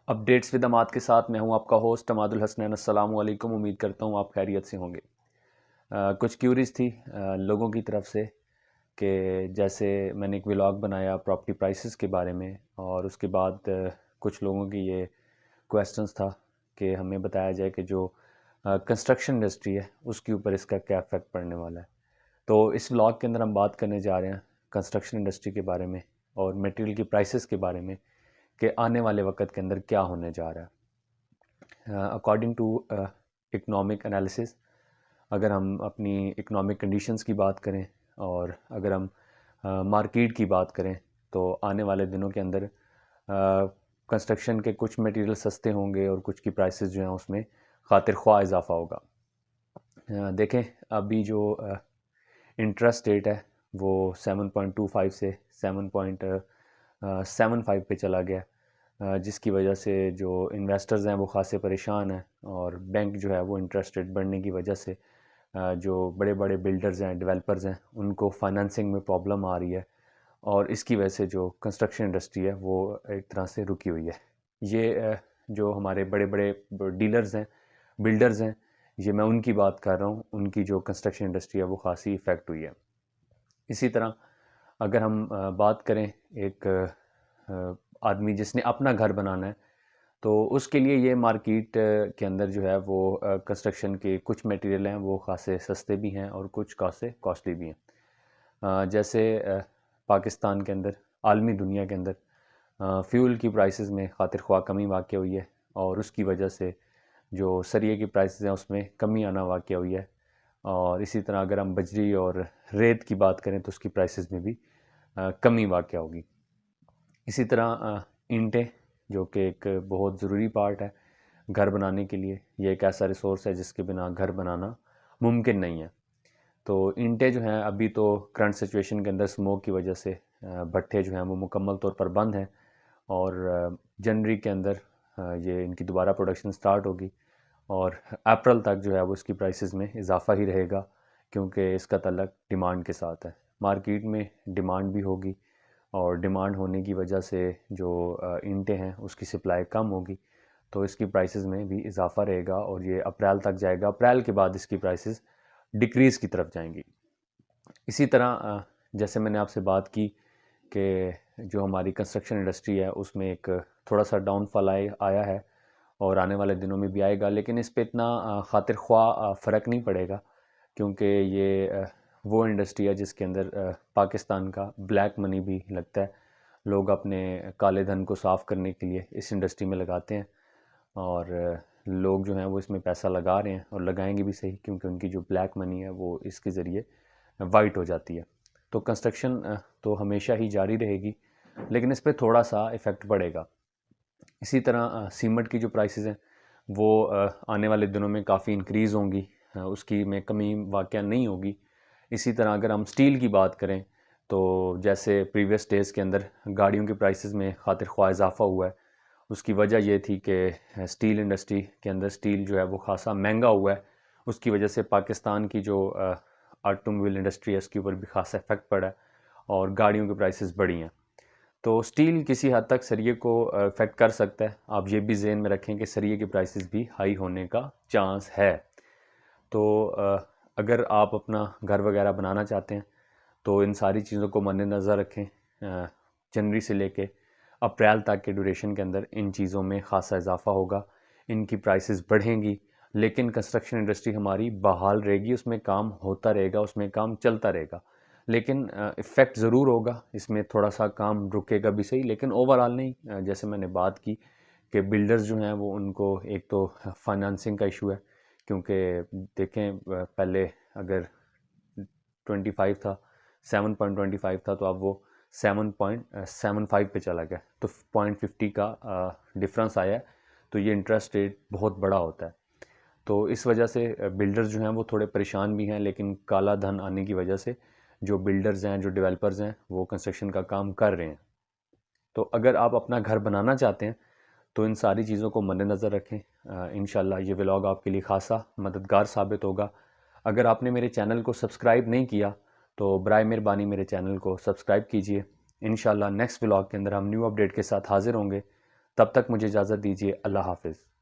Updates with اماد کے ساتھ میں ہوں آپ کا ہوسٹ اماد الحسنین۔ السلام علیکم، امید کرتا ہوں آپ خیریت سے ہوں گے۔ کچھ کیوریز تھی لوگوں کی طرف سے کہ جیسے میں نے ایک ولاگ بنایا پراپرٹی پرائسز کے بارے میں، اور اس کے بعد کچھ لوگوں کی یہ کویسچنس تھا کہ ہمیں بتایا جائے کہ جو کنسٹرکشن انڈسٹری ہے اس کے اوپر اس کا کیا افیکٹ پڑنے والا ہے۔ تو اس ولاگ کے اندر ہم بات کرنے جا رہے ہیں کنسٹرکشن انڈسٹری کے بارے میں اور میٹیریل کی پرائسز کے بارے میں کہ آنے والے وقت کے اندر کیا ہونے جا رہا ہے۔ اکارڈنگ ٹو اکنامک انالیسس، اگر ہم اپنی اکنامک کنڈیشنز کی بات کریں اور اگر ہم مارکیٹ کی بات کریں تو آنے والے دنوں کے اندر کنسٹرکشن کے کچھ میٹیریل سستے ہوں گے اور کچھ کی پرائسز جو ہیں اس میں خاطر خواہ اضافہ ہوگا۔ دیکھیں ابھی جو انٹرسٹ ریٹ ہے وہ 7.25 سے 7.75 پہ چلا گیا، جس کی وجہ سے جو انویسٹرز ہیں وہ خاصے پریشان ہیں، اور بینک جو ہے وہ انٹرسٹ ریٹ بڑھنے کی وجہ سے جو بڑے بڑے بلڈرز ہیں، ڈیولپرز ہیں، ان کو فائنانسنگ میں پرابلم آ رہی ہے، اور اس کی وجہ سے جو کنسٹرکشن انڈسٹری ہے وہ ایک طرح سے رکی ہوئی ہے۔ یہ جو ہمارے بڑے بڑے ڈیلرز ہیں، بلڈرز ہیں، یہ میں ان کی بات کر رہا ہوں، ان کی جو کنسٹرکشن انڈسٹری ہے وہ خاصی افیکٹ ہوئی ہے۔ اسی طرح اگر ہم بات کریں ایک آدمی جس نے اپنا گھر بنانا ہے تو اس کے لیے یہ مارکیٹ کے اندر جو ہے وہ کنسٹرکشن کے کچھ میٹیریل ہیں وہ خاصے سستے بھی ہیں اور کچھ خاصے کاسٹلی بھی ہیں۔ جیسے پاکستان کے اندر، عالمی دنیا کے اندر فیول کی پرائسز میں خاطر خواہ کمی واقع ہوئی ہے، اور اس کی وجہ سے جو سریے کی پرائسز ہیں اس میں کمی آنا واقع ہوئی ہے، اور اسی طرح اگر ہم بجری اور ریت کی بات کریں تو اس کی پرائسز میں بھی کمی واقع ہوگی۔ اسی طرح اینٹیں، جو کہ ایک بہت ضروری پارٹ ہے گھر بنانے کے لیے، یہ ایک ایسا ریسورس ہے جس کے بنا گھر بنانا ممکن نہیں ہے۔ تو اینٹیں جو ہیں ابھی تو کرنٹ سچویشن کے اندر اسموک کی وجہ سے بھٹے جو ہیں وہ مکمل طور پر بند ہیں، اور جنوری کے اندر یہ ان کی دوبارہ پروڈکشن سٹارٹ ہوگی، اور اپریل تک جو ہے وہ اس کی پرائسز میں اضافہ ہی رہے گا، کیونکہ اس کا تعلق ڈیمانڈ کے ساتھ ہے۔ مارکیٹ میں ڈیمانڈ بھی ہوگی، اور ڈیمانڈ ہونے کی وجہ سے جو اینٹیں ہیں اس کی سپلائی کم ہوگی، تو اس کی پرائسز میں بھی اضافہ رہے گا، اور یہ اپریل تک جائے گا۔ اپریل کے بعد اس کی پرائسز ڈکریز کی طرف جائیں گی۔ اسی طرح جیسے میں نے آپ سے بات کی کہ جو ہماری کنسٹرکشن انڈسٹری ہے اس میں ایک تھوڑا سا ڈاؤن فال آیا ہے، اور آنے والے دنوں میں بھی آئے گا، لیکن اس پہ اتنا خاطر خواہ فرق نہیں پڑے گا، کیونکہ یہ وہ انڈسٹری ہے جس کے اندر پاکستان کا بلیک منی بھی لگتا ہے۔ لوگ اپنے کالے دھن کو صاف کرنے کے لیے اس انڈسٹری میں لگاتے ہیں، اور لوگ جو ہیں وہ اس میں پیسہ لگا رہے ہیں اور لگائیں گے بھی صحیح، کیونکہ ان کی جو بلیک منی ہے وہ اس کے ذریعے وائٹ ہو جاتی ہے۔ تو کنسٹرکشن تو ہمیشہ ہی جاری رہے گی، لیکن اس پہ تھوڑا سا افیکٹ پڑے گا۔ اسی طرح سیمنٹ کی جو پرائسز ہیں وہ آنے والے دنوں میں کافی انکریز ہوں گی، اس کی میں کمی واقع نہیں ہوگی۔ اسی طرح اگر ہم سٹیل کی بات کریں تو جیسے پریویس ڈیز کے اندر گاڑیوں کی پرائسز میں خاطر خواہ اضافہ ہوا ہے، اس کی وجہ یہ تھی کہ سٹیل انڈسٹری کے اندر سٹیل جو ہے وہ خاصا مہنگا ہوا ہے، اس کی وجہ سے پاکستان کی جو آٹو موبائل انڈسٹری ہے اس کے اوپر بھی خاصا افیکٹ پڑا ہے، اور گاڑیوں کی پرائسز بڑھی ہیں۔ تو سٹیل کسی حد تک سریے کو افیکٹ کر سکتا ہے۔ آپ یہ بھی ذہن میں رکھیں کہ سریے کی پرائسز بھی ہائی ہونے کا چانس ہے۔ تو اگر آپ اپنا گھر وغیرہ بنانا چاہتے ہیں تو ان ساری چیزوں کو مد نظر رکھیں۔ جنوری سے لے کے اپریل تک کے ڈیوریشن کے اندر ان چیزوں میں خاصا اضافہ ہوگا، ان کی پرائسز بڑھیں گی، لیکن کنسٹرکشن انڈسٹری ہماری بحال رہے گی، اس میں کام ہوتا رہے گا، اس میں کام چلتا رہے گا، لیکن افیکٹ ضرور ہوگا، اس میں تھوڑا سا کام رکے گا بھی صحیح، لیکن اوورال نہیں۔ جیسے میں نے بات کی کہ بلڈرز جو ہیں وہ ان کو ایک تو فائنانسنگ کا ایشو ہے، کیونککہ دیکھیں پہلے اگر 25 تھا، 7.25 تھا، تو اب وہ 7.75 پہ چلا گیا، تو 0.50 کا ڈفرنس آیا ہے، تو یہ انٹرسٹ ریٹ بہت بڑا ہوتا ہے۔ تو اس وجہ سے بلڈرز جو ہیں وہ تھوڑے پریشان بھی ہیں، لیکن کالا دھن آنے کی وجہ سے جو بلڈرز ہیں، جو ڈیولپرز ہیں، وہ کنسٹرکشن کا کام کر رہے ہیں۔ تو اگر آپ اپنا گھر بنانا چاہتے ہیں تو ان ساری چیزوں کو مد نظر رکھیں۔ انشاءاللہ یہ ولاگ آپ کے لیے خاصا مددگار ثابت ہوگا۔ اگر آپ نے میرے چینل کو سبسکرائب نہیں کیا تو برائے مہربانی میرے چینل کو سبسکرائب کیجئے۔ انشاءاللہ نیکسٹ ولاگ کے اندر ہم نیو اپڈیٹ کے ساتھ حاضر ہوں گے۔ تب تک مجھے اجازت دیجیے، اللہ حافظ۔